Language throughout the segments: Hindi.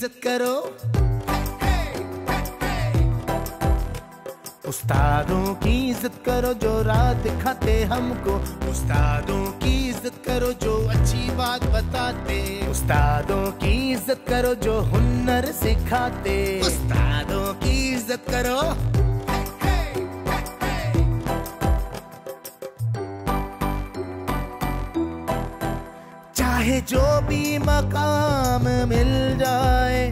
इज्जत करो। उस्तादों की इज्जत करो जो राह दिखाते हमको। उस्तादों की इज्जत करो जो अच्छी बात बताते। उस्तादों की इज्जत करो जो हुन्नर सिखाते। उस्तादों की इज्जत करो। चाहे जो भी मकाम मिल जाए,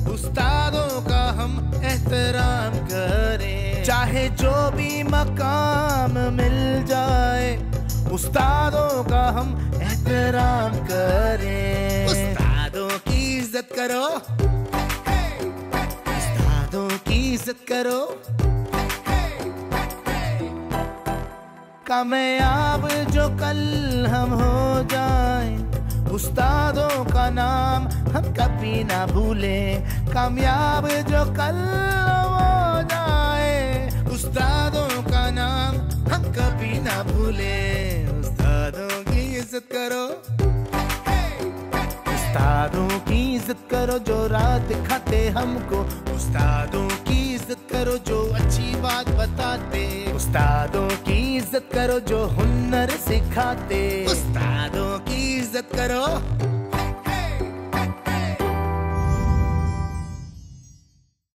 उस्तादों का हम एहतराम करें। चाहे जो भी मकाम मिल जाए, उस्तादों का हम एहतराम करें। उस्तादों की इज्जत करो। उस्तादों की इज्जत करो। कामयाब जो कल हम हो जाएं, उस्तादों का नाम हम कभी ना भूलें। कामयाब जो कल हो जाए, उस्तादों का नाम हम कभी ना भूलें। उस्तादों की इज्जत करो। उस्तादों की इज्जत करो जो राह दिखाते हमको। उस्तादों की इज्जत करो जो अच्छी बात बताते। उस्तादों की इज्जत करो जो हुन्नर सिखाते। उस्तादों की इज्जत करो।